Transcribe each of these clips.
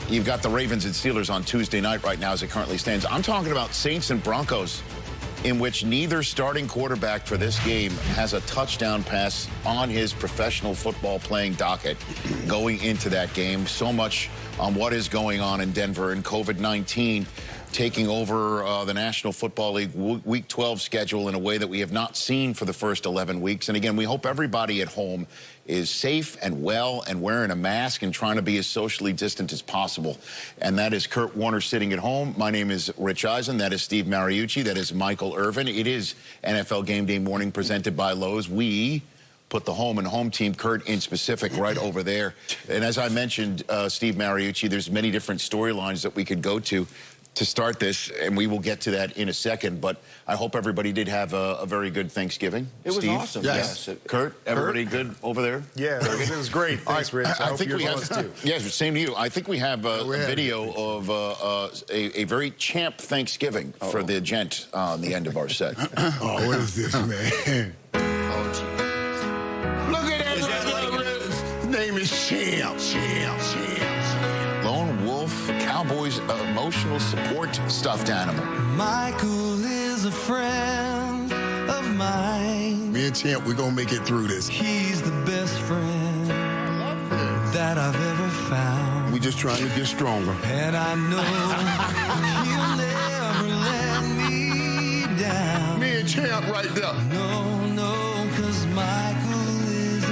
You've got the Ravens and Steelers on Tuesday night right now as it currently stands. I'm talking about Saints and Broncos, in which neither starting quarterback for this game has a touchdown pass on his professional football playing docket going into that game. So much on what is going on in Denver and COVID-19 taking over the National Football League Week 12 schedule in a way that we have not seen for the first 11 weeks. And again, we hope everybody at home is safe and well and wearing a mask and trying to be as socially distant as possible. And that is Kurt Warner sitting at home. My name is Rich Eisen. That is Steve Mariucci. That is Michael Irvin. It is NFL Game Day Morning presented by Lowe's. We put the home and home team, Kurt in specific, right over there. And as I mentioned, Steve Mariucci, there's many different storylines that we could go to start this, and we will get to that in a second, but I hope everybody did have a very good Thanksgiving. It was Steve? awesome. Yes. Kurt, everybody good over there? Yeah, it was great. Thanks, Rich. I think we have, too. Yes, same to you. I think we have a video of a very champ Thanksgiving for the gent on the end of our set. Oh, what is this, man? Oh, geez. Look at that. His name is Champ. Lone Wolf, Cowboys emotional support stuffed animal. Michael is a friend of mine. Me and Champ, we're going to make it through this. He's the best friend that I've ever found. We just trying to get stronger. And I know he'll never let me down. Me and Champ right there. No, because Michael is a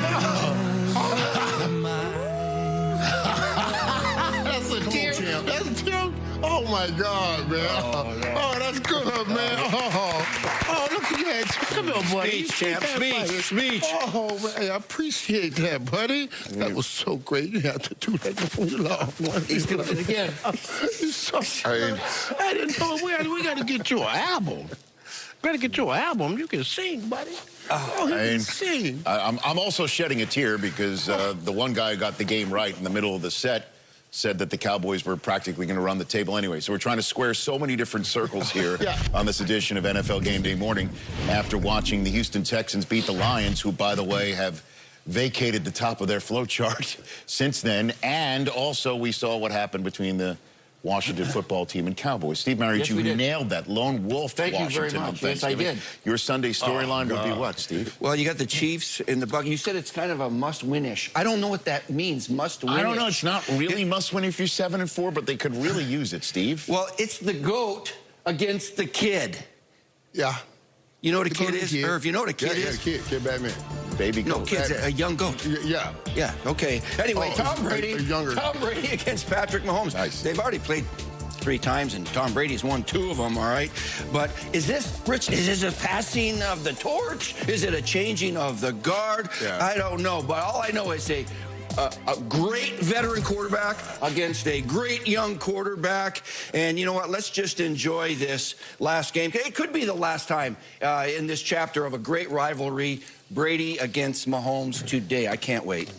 friend of mine. That's a tear. That's a tear. Oh, my God, man. Oh, that's good, man. Oh, look at that. Come here, buddy. Speech, champ. Speech. Oh, man, I appreciate that, buddy. That was so great. You have to do that before you laugh. He's doing it again. I didn't know. We got to get you an album. Got to get you an album. You can sing, buddy. Oh, he can sing. I'm also shedding a tear because the one guy who got the game right in the middle of the set said that the Cowboys were practically going to run the table anyway. So we're trying to square so many different circles here on this edition of NFL Game Day Morning after watching the Houston Texans beat the Lions, who, by the way, have vacated the top of their flow chart since then. And also we saw what happened between the Washington football team and Cowboys. Steve Mariucci, you nailed that. Lone Wolf. Thank Washington you very much. on Thanksgiving. Yes, I did. Your Sunday storyline would be what, Steve? Well, you got the Chiefs and the Buccaneers. You said it's kind of a must-win-ish. I don't know what that means, must-win. I don't know. It's not really must-win if you're 7-4, but they could really use it, Steve. Well, it's the GOAT against the kid. Yeah. You know what a kid is? Irv, you know what a kid is? Yeah, kid Batman. Baby goat. No, kid's a young goat. Yeah. Yeah, okay. Anyway, Tom Brady against Patrick Mahomes. Nice. They've already played 3 times, and Tom Brady's won 2 of them, all right? But is this, Rich, is this a passing of the torch? Is it a changing of the guard? Yeah. I don't know, but all I know is a great veteran quarterback against a great young quarterback. And you know what? Let's just enjoy this last game. It could be the last time in this chapter of a great rivalry, Brady against Mahomes today. I can't wait.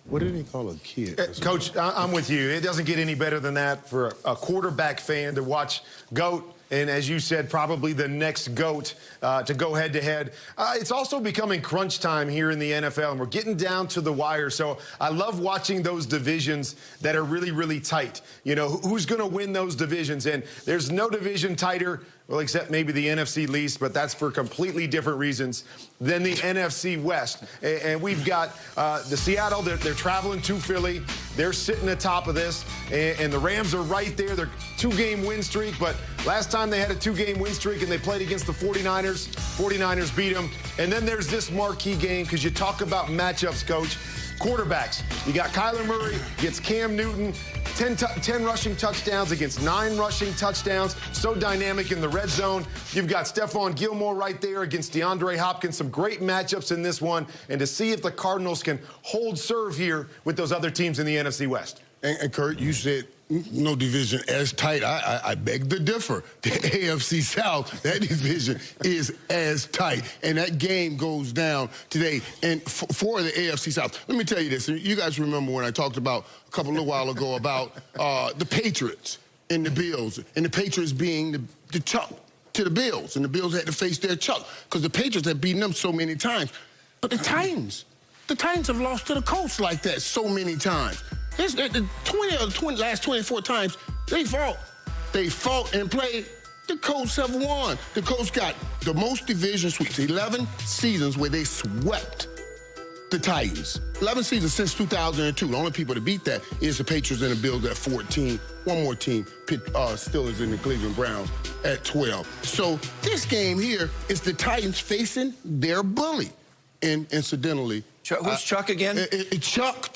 What do they call a kid? Coach, I'm with you. It doesn't get any better than that for a quarterback fan to watch GOAT, and as you said, probably the next GOAT to go head-to-head. It's also becoming crunch time here in the NFL, and we're getting down to the wire. So I love watching those divisions that are really, really tight. You know, who's going to win those divisions? And there's no division tighter, well, except maybe the NFC least, but that's for completely different reasons than the NFC West. And we've got the Seattle, they're traveling to Philly. They're sitting atop of this, and the Rams are right there. They're 2-game win streak, but last time they had a 2-game win streak and they played against the 49ers. 49ers beat them. And then there's this marquee game, because you talk about matchups, Coach. Quarterbacks. You got Kyler Murray against Cam Newton. 10 rushing touchdowns against 9 rushing touchdowns. So dynamic in the red zone. You've got Stephon Gilmore right there against DeAndre Hopkins. Some great matchups in this one. And to see if the Cardinals can hold serve here with those other teams in the NFC West. And Kurt, you said no division as tight. I beg to differ. The AFC South, that division is as tight. And that game goes down today. And for the AFC South, let me tell you this. You guys remember when I talked about a little while ago about the Patriots and the Bills, and the Patriots being the chuck to the Bills, and the Bills had to face their chuck because the Patriots had beaten them so many times. But the Titans have lost to the Colts like that so many times. The last 24 times they fought. They fought and played. The Colts have won. The Colts got the most division sweeps, 11 seasons where they swept the Titans. 11 seasons since 2002. The only people to beat that is the Patriots and the Bills at 14. One more team, Steelers and the Cleveland Browns at 12. So this game here is the Titans facing their bully. And incidentally, who's Chuck again? Chuck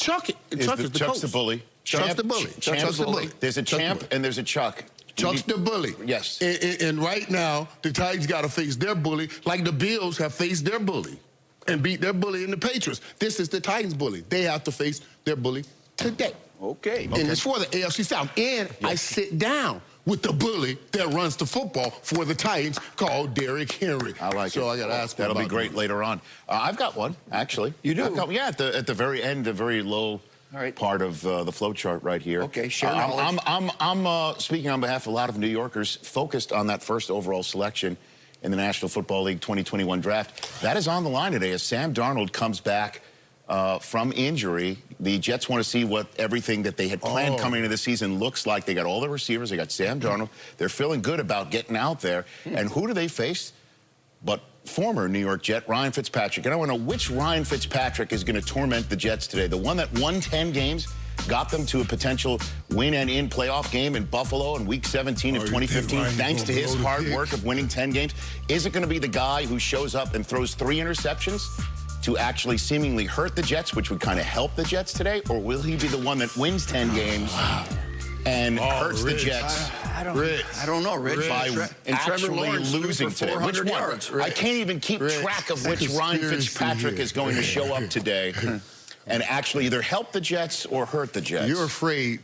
is the Chuck's the bully. Chuck's the bully. Chuck's the bully. There's a champ and there's a Chuck. Chuck's the bully. Yes. And right now, the Titans got to face their bully like the Bills have faced their bully and beat their bully in the Patriots. This is the Titans' bully. They have to face their bully today. Okay. And it's for the AFC South. And I sit down with the bully that runs the football for the Titans called Derrick Henry. I like it. So I got to ask him That'll be about great later on. I've got one, actually. You do? Yeah, at the very end, a very low part of the flow chart right here. Okay, share knowledge. I'm speaking on behalf of a lot of New Yorkers focused on that first overall selection in the National Football League 2021 draft. That is on the line today as Sam Darnold comes back from injury. The Jets want to see what everything that they had planned coming into the season looks like. They got all the receivers. They got Sam Darnold. They're feeling good about getting out there. And who do they face? But former New York Jet Ryan Fitzpatrick. And I want to know which Ryan Fitzpatrick is going to torment the Jets today. The one that won 10 games, got them to a potential win and in playoff game in Buffalo in Week 17 of 2015, thanks to his hard work of winning 10 games. Is it going to be the guy who shows up and throws 3 interceptions to actually seemingly hurt the Jets, which would kind of help the Jets today? Or will he be the one that wins 10 games and hurts the Jets? I don't know, Rich. By actually losing today. Which one? I can't even keep track of which Ryan Fitzpatrick is going to show up today and actually either help the Jets or hurt the Jets. You're afraid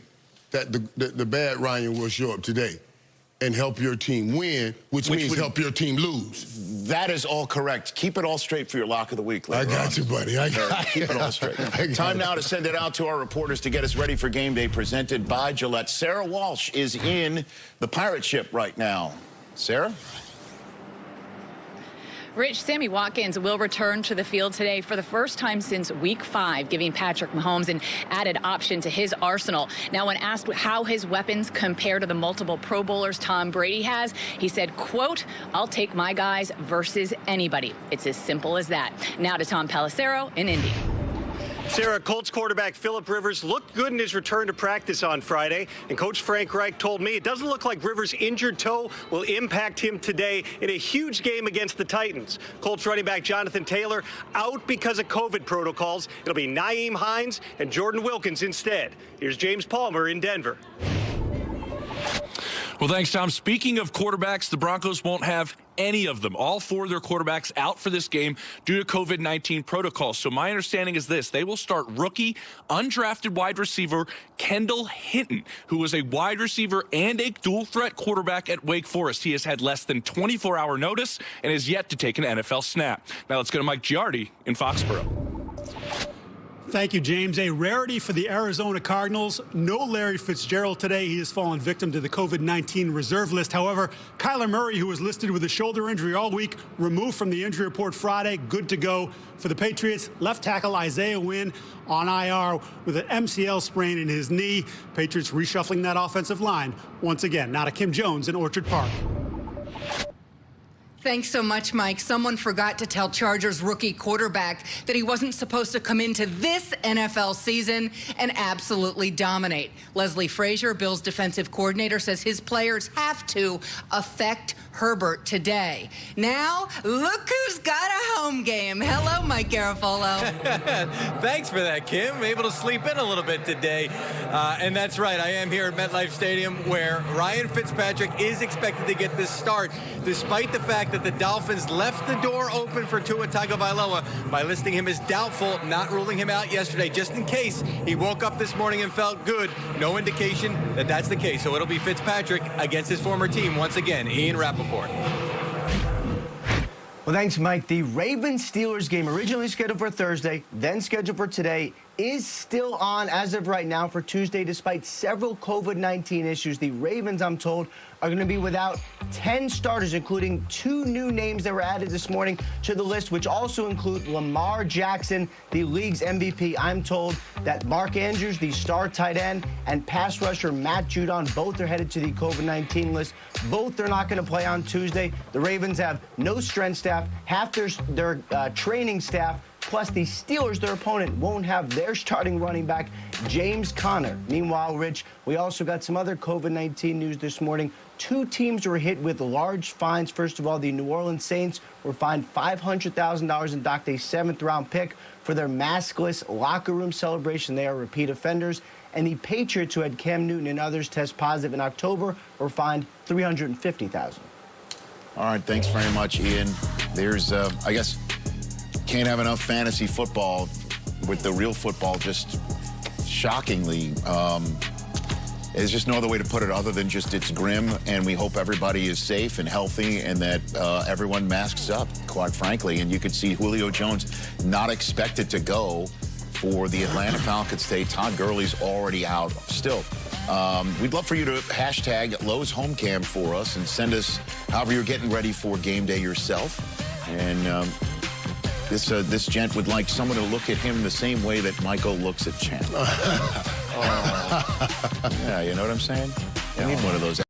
that the bad Ryan will show up today and help your team win, which means help your team lose. That is all correct. Keep it all straight for your lock of the week. I got you, buddy. I got Keep it all straight. Time now to send it out to our reporters to get us ready for game day, presented by Gillette. Sarah Walsh is in the pirate ship right now. Sarah? Rich, Sammy Watkins will return to the field today for the first time since Week 5, giving Patrick Mahomes an added option to his arsenal. Now, when asked how his weapons compare to the multiple Pro Bowlers Tom Brady has, he said, quote, "I'll take my guys versus anybody." It's as simple as that. Now to Tom Pelissero in Indy. Sarah, Colts quarterback Phillip Rivers looked good in his return to practice on Friday, and Coach Frank Reich told me it doesn't look like Rivers' injured toe will impact him today in a huge game against the Titans. Colts running back Jonathan Taylor out because of COVID protocols. It'll be Nyheim Hines and Jordan Wilkins instead. Here's James Palmer in Denver. Well, thanks, Tom. Speaking of quarterbacks, the Broncos won't have any of them. All 4 of their quarterbacks out for this game due to COVID-19 protocols. So my understanding is this. They will start rookie, undrafted wide receiver Kendall Hinton, who was a wide receiver and a dual-threat quarterback at Wake Forest. He has had less than 24-hour notice and is yet to take an NFL snap. Now let's go to Mike Giardi in Foxborough. Thank you, James. A rarity for the Arizona Cardinals. No Larry Fitzgerald today. He has fallen victim to the COVID-19 reserve list. However, Kyler Murray, who was listed with a shoulder injury all week, removed from the injury report Friday, good to go. For the Patriots, left tackle Isaiah Wynn on IR with an MCL sprain in his knee. Patriots reshuffling that offensive line once again. Now to Kim Jones in Orchard Park. Thanks so much, Mike. Someone forgot to tell Chargers rookie quarterback that he wasn't supposed to come into this NFL season and absolutely dominate. Leslie Frazier, Bills defensive coordinator, says his players have to affect Herbert today. Now, look who's got a home game. Hello, Mike Garafolo. Thanks for that, Kim. I'm able to sleep in a little bit today. And that's right, I am here at MetLife Stadium where Ryan Fitzpatrick is expected to get this start, despite the fact that the Dolphins left the door open for Tua Tagovailoa by listing him as doubtful, not ruling him out yesterday, just in case he woke up this morning and felt good. No indication that that's the case. So it'll be Fitzpatrick against his former team once again. Ian Rappaport. Well, thanks, Mike. The Ravens-Steelers game originally scheduled for Thursday, then scheduled for today, is still on as of right now for Tuesday, despite several COVID-19 issues. The Ravens, I'm told, are going to be without 10 starters, including 2 new names that were added this morning to the list, which also include Lamar Jackson, the league's MVP. I'm told that Mark Andrews, the star tight end, and pass rusher Matt Judon, both are headed to the COVID-19 list. Both are not going to play on Tuesday. The Ravens have no strength staff, half their training staff, plus the Steelers, their opponent, won't have their starting running back, James Conner. Meanwhile, Rich, we also got some other COVID-19 news this morning. 2 teams were hit with large fines. First of all, the New Orleans Saints were fined $500,000 and docked a 7th-round pick for their maskless locker room celebration. They are repeat offenders. And the Patriots, who had Cam Newton and others test positive in October, were fined $350,000. All right, thanks very much, Ian. There's, I guess, can't have enough fantasy football with the real football just shockingly. There's just no other way to put it other than just it's grim, and we hope everybody is safe and healthy and that everyone masks up, quite frankly. And you could see Julio Jones not expected to go for the Atlanta Falcons today. Todd Gurley's already out still. We'd love for you to hashtag Lowe's Home Cam for us and send us however you're getting ready for game day yourself. And this gent would like someone to look at him the same way that Michael looks at Champ. Yeah, you know what I'm saying? I need one of those.